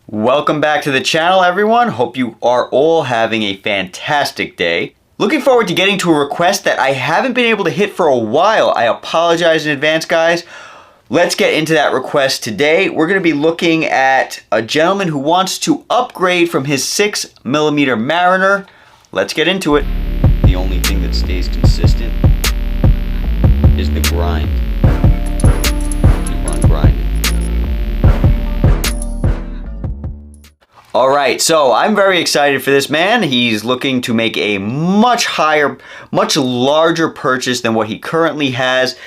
Welcome back to the channel, everyone. Hope you are all having a fantastic day. Looking forward to getting to a request that I haven't been able to hit for a while. I apologize in advance, guys. Let's get into that request today. We're going to be looking at a gentleman who wants to upgrade from his 6mm Mariner. Let's get into it. The only thing that stays consistent is the grind. Keep on grinding. All right, so I'm very excited for this man. He's looking to make a much larger purchase than what he currently has.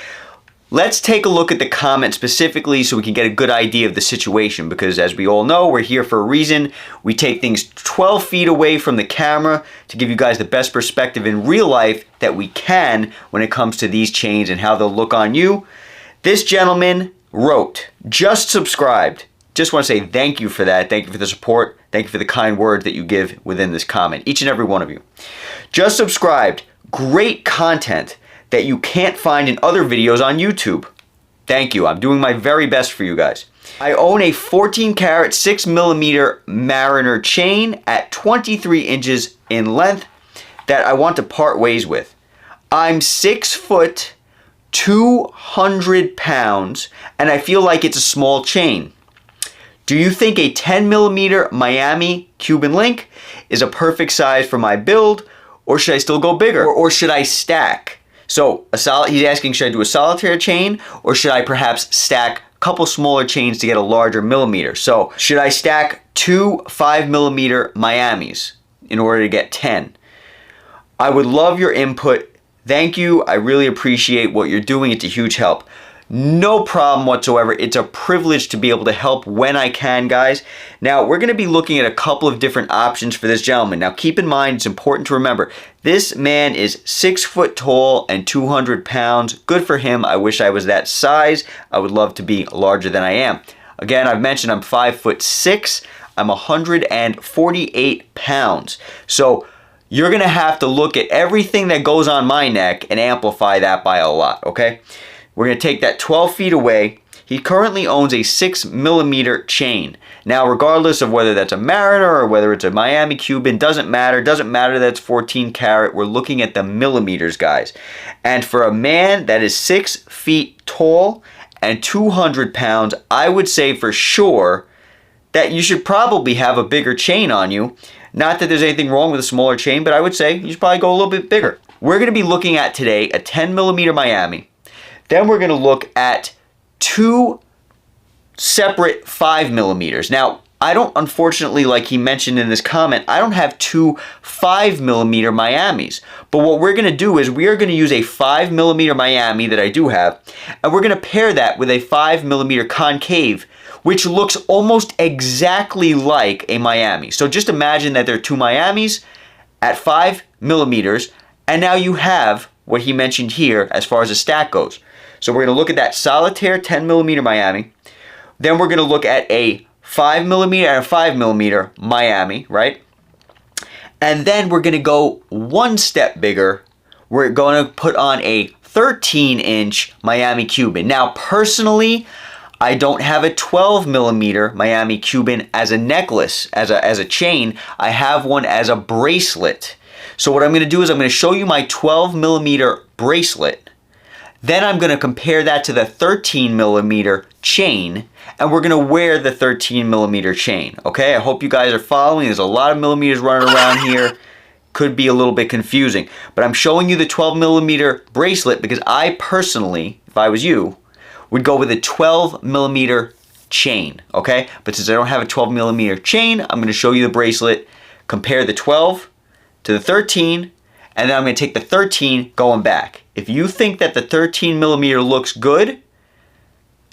Let's take a look at the comment specifically so we can get a good idea of the situation, because as we all know, we're here for a reason. We take things 12 feet away from the camera to give you guys the best perspective in real life that we can when it comes to these chains and how they'll look on you. This gentleman wrote, just subscribed. Just want to say thank you for that. Thank you for the support. Thank you for the kind words that you give within this comment. Each and every one of you. Just subscribed. Great content that you can't find in other videos on YouTube. Thank you. I'm doing my very best for you guys. I own a 14 karat 6mm Mariner chain at 23 inches in length that I want to part ways with. I'm 6 foot, 200 pounds, and I feel like it's a small chain. Do you think a 10mm Miami Cuban Link is a perfect size for my build, or should I still go bigger, or should I stack? So he's asking, should I do a solitaire chain, or should I perhaps stack a couple smaller chains to get a larger millimeter? So should I stack 2 5mm Miamis in order to get 10? I would love your input. Thank you. I really appreciate what you're doing. It's a huge help. No problem whatsoever. It's a privilege to be able to help when I can, guys. Now, we're going to be looking at a couple of different options for this gentleman. Now, keep in mind, it's important to remember, this man is 6 foot tall and 200 pounds. Good for him. I wish I was that size. I would love to be larger than I am. Again, I've mentioned I'm 5'6". I'm 148 pounds. So you're going to have to look at everything that goes on my neck and amplify that by a lot, okay? We're going to take that 12 feet away. He currently owns a 6mm chain. Now, regardless of whether that's a Mariner or whether it's a Miami Cuban, doesn't matter. Doesn't matter that it's 14 karat. We're looking at the millimeters, guys. And for a man that is 6 feet tall and 200 pounds, I would say for sure that you should probably have a bigger chain on you. Not that there's anything wrong with a smaller chain, but I would say you should probably go a little bit bigger. We're going to be looking at today a 10mm Miami. Then we're going to look at 2 separate 5mm. Now, I don't, unfortunately, like he mentioned in this comment, I don't have 2 5mm Miamis. But what we're going to do is we are going to use a 5mm Miami that I do have, and we're going to pair that with a 5mm concave, which looks almost exactly like a Miami. So just imagine that there are 2 Miamis at 5mm, and now you have what he mentioned here as far as a stack goes. So we're going to look at that solitaire 10mm Miami. Then we're going to look at a 5mm and a 5mm Miami, right? And then we're going to go one step bigger. We're going to put on a 13-inch Miami Cuban. Now, personally, I don't have a 12mm Miami Cuban as a necklace, as a chain. I have one as a bracelet. So what I'm going to do is I'm going to show you my 12mm bracelet. Then I'm going to compare that to the 13mm chain, and we're going to wear the 13mm chain, okay? I hope you guys are following. There's a lot of millimeters running around here. Could be a little bit confusing. But I'm showing you the 12mm bracelet because I personally, if I was you, would go with a 12mm chain, okay? But since I don't have a 12mm chain, I'm going to show you the bracelet, compare the 12 to the 13, and then I'm going to take the 13 going back. If you think that the 13mm looks good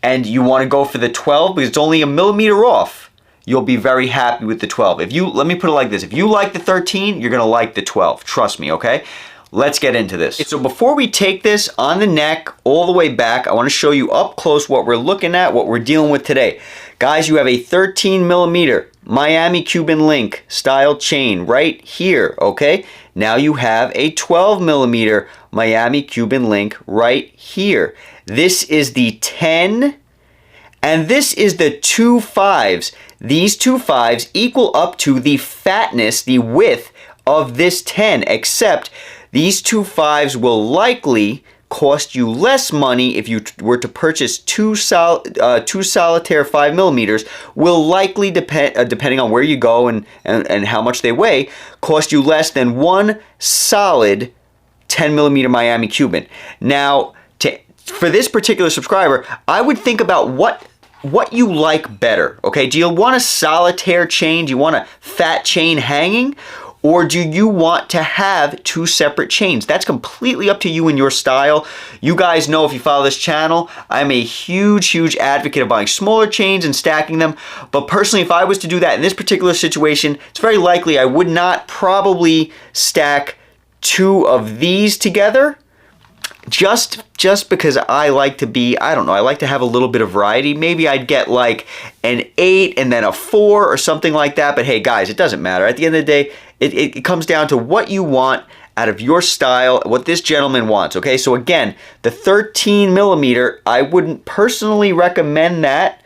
and you want to go for the 12 because it's only a millimeter off, you'll be very happy with the 12. Let me put it like this. If you like the 13, you're going to like the 12. Trust me, okay? Let's get into this. So before we take this on the neck all the way back, I want to show you up close what we're looking at, what we're dealing with today. Guys, you have a 13mm Miami Cuban Link style chain right here, okay? Now you have a 12mm Miami Cuban Link right here. This is the 10 And this is the 2 5s. These 2 5s equal up to the fatness, the width of this 10, except these 2 5s will likely cost you less money if you were to purchase two Solitaire 5mm, will likely depending on where you go and how much they weigh, cost you less than one solid 10mm Miami Cuban. Now, for this particular subscriber, I would think about what you like better, okay? Do you want a Solitaire chain? Do you want a fat chain hanging? Or do you want to have two separate chains? That's completely up to you and your style. You guys know, if you follow this channel, I'm a huge advocate of buying smaller chains and stacking them. But personally, if I was to do that in this particular situation, it's very likely I would not probably stack two of these together. Just because I like to be, I don't know, I like to have a little bit of variety. Maybe I'd get like an 8 and then a 4 or something like that. But hey, guys, it doesn't matter. At the end of the day, it comes down to what you want out of your style, what this gentleman wants, okay? So again, the 13mm, I wouldn't personally recommend that.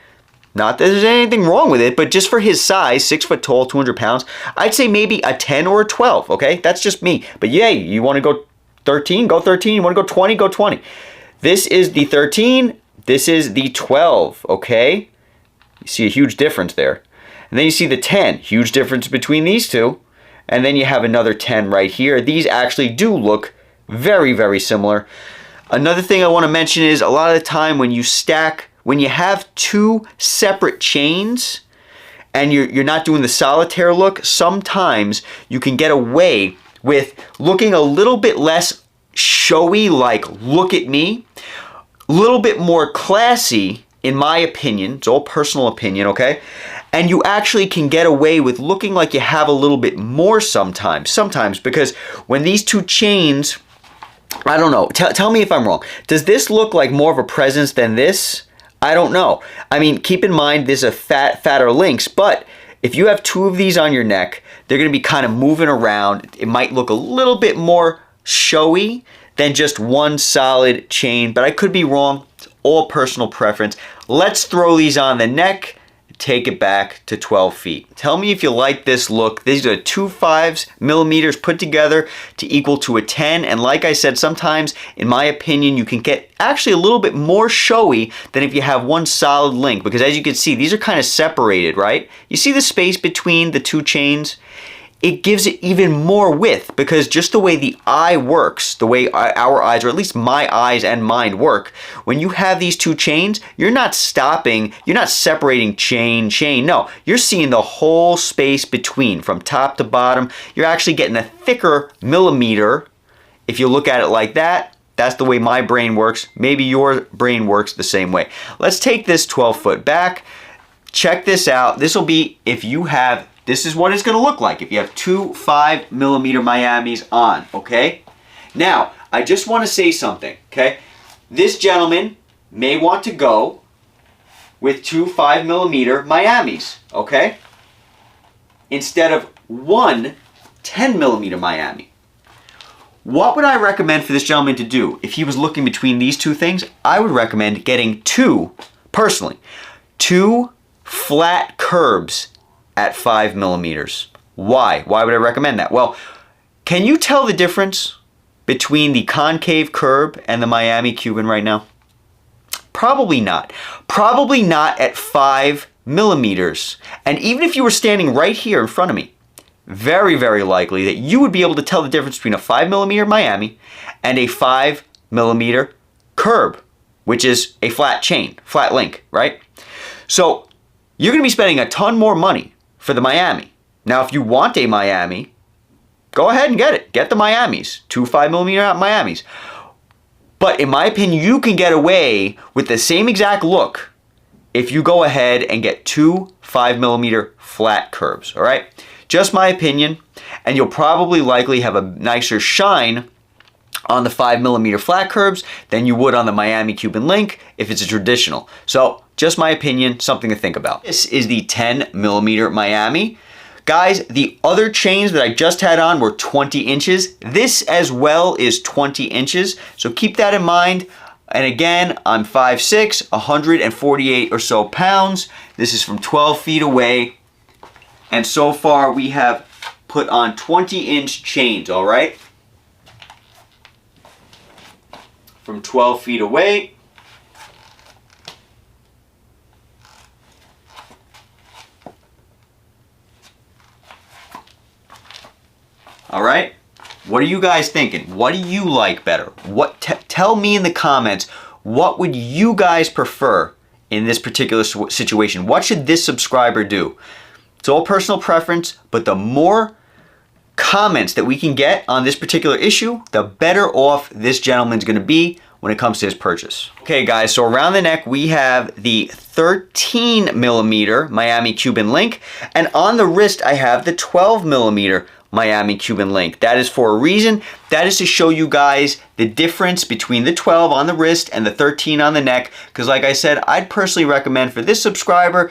Not that there's anything wrong with it, but just for his size, 6 foot tall, 200 pounds, I'd say maybe a 10 or a 12, okay? That's just me. But yeah, you want to go 13, go 13. You want to go 20, go 20. This is the 13. This is the 12, okay? You see a huge difference there. And then you see the 10. Huge difference between these two. And then you have another 10 right here. These actually do look very similar. Another thing I want to mention is a lot of the time when you stack, when you have two separate chains and you're not doing the Solitaire look, sometimes you can get away with looking a little bit less showy, like look at me, a little bit more classy, in my opinion. It's all personal opinion, okay? And you actually can get away with looking like you have a little bit more sometimes, because when these two chains, I don't know, tell me if I'm wrong. Does this look like more of a presence than this? I don't know. I mean, keep in mind this is a fatter links, but if you have two of these on your neck, they're going to be kind of moving around. It might look a little bit more showy than just one solid chain, but I could be wrong. It's all personal preference. Let's throw these on the neck, take it back to 12 feet. Tell me if you like this look. These are 2 5mm put together to equal to a 10. And like I said, sometimes, in my opinion, you can get actually a little bit more showy than if you have one solid link. Because as you can see, these are kind of separated, right? You see the space between the two chains? It gives it even more width, because just the way the eye works, the way our eyes, or at least my eyes and mind work, when you have these two chains, you're not stopping, you're not separating chain. No, you're seeing the whole space between, from top to bottom. You're actually getting a thicker millimeter. If you look at it like that, that's the way my brain works. Maybe your brain works the same way. Let's take this 12 foot back. Check this out. This will be if you have, this is what it's going to look like if you have two 5mm Miamis on, okay? Now, I just want to say something, okay? This gentleman may want to go with two 5mm Miamis, okay? Instead of one 10mm Miami. What would I recommend for this gentleman to do? If he was looking between these two things, I would recommend getting personally, two flat curbs at 5mm. Why? Why would I recommend that? Well, can you tell the difference between the concave curb and the Miami Cuban right now? Probably not. Probably not at 5mm. And even if you were standing right here in front of me, very likely that you would be able to tell the difference between a 5mm Miami and a 5mm curb, which is a flat chain, flat link, right? So you're going to be spending a ton more money for the Miami. Now, if you want a Miami, go ahead and get it. Get the Miamis, two 5mm Miamis. But in my opinion, you can get away with the same exact look if you go ahead and get two 5mm flat curbs, all right? Just my opinion, and you'll probably likely have a nicer shine on the 5mm flat curbs than you would on the Miami Cuban Link if it's a traditional. So, just my opinion, something to think about. This is the 10mm Miami. Guys, the other chains that I just had on were 20 inches. This as well is 20 inches. So keep that in mind. And again, I'm 5'6", 148 or so pounds. This is from 12 feet away. And so far we have put on 20-inch chains, all right? From 12 feet away. All right? What are you guys thinking? What do you like better? Tell me in the comments, what would you guys prefer in this particular situation? What should this subscriber do? It's all personal preference, but the more comments that we can get on this particular issue, the better off this gentleman's gonna be when it comes to his purchase. Okay guys, so around the neck we have the 13mm Miami Cuban Link, and on the wrist I have the 12mm Miami Cuban Link. That is for a reason. That is to show you guys the difference between the 12 on the wrist and the 13 on the neck, because like I said, I'd personally recommend for this subscriber,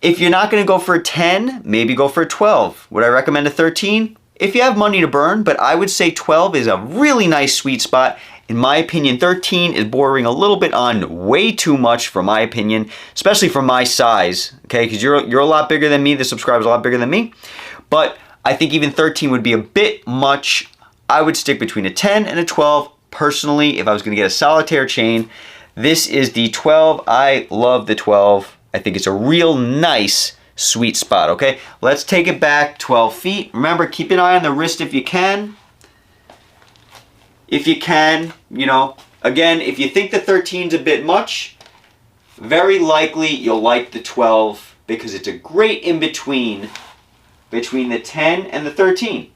if you're not going to go for a 10, maybe go for a 12. Would I recommend a 13? If you have money to burn, but I would say 12 is a really nice sweet spot. In my opinion, 13 is bordering a little bit on way too much for my opinion, especially for my size, okay? Because you're a lot bigger than me, the subscriber's a lot bigger than me. But I think even 13 would be a bit much. I would stick between a 10 and a 12 personally if I was going to get a solitaire chain. This is the 12. I love the 12. I think it's a real nice sweet spot, okay? Let's take it back 12 feet. Remember, keep an eye on the wrist if you can. If you can, you know, again, if you think the 13 is a bit much, very likely you'll like the 12 because it's a great in-between between the 10 and the 13.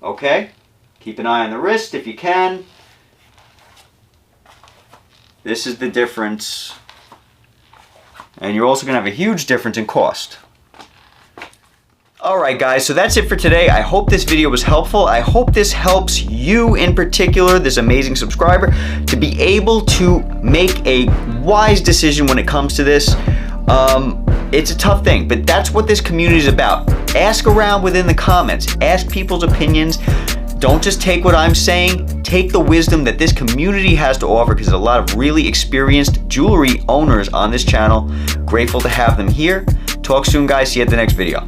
Okay? Keep an eye on the wrist if you can. This is the difference. And you're also going to have a huge difference in cost. Alright guys, so that's it for today. I hope this video was helpful. I hope this helps you in particular, this amazing subscriber, to be able to make a wise decision when it comes to this. It's a tough thing, but that's what this community is about. Ask around within the comments. Ask people's opinions. Don't just take what I'm saying. Take the wisdom that this community has to offer, because there's a lot of really experienced jewelry owners on this channel. Grateful to have them here. Talk soon, guys. See you at the next video.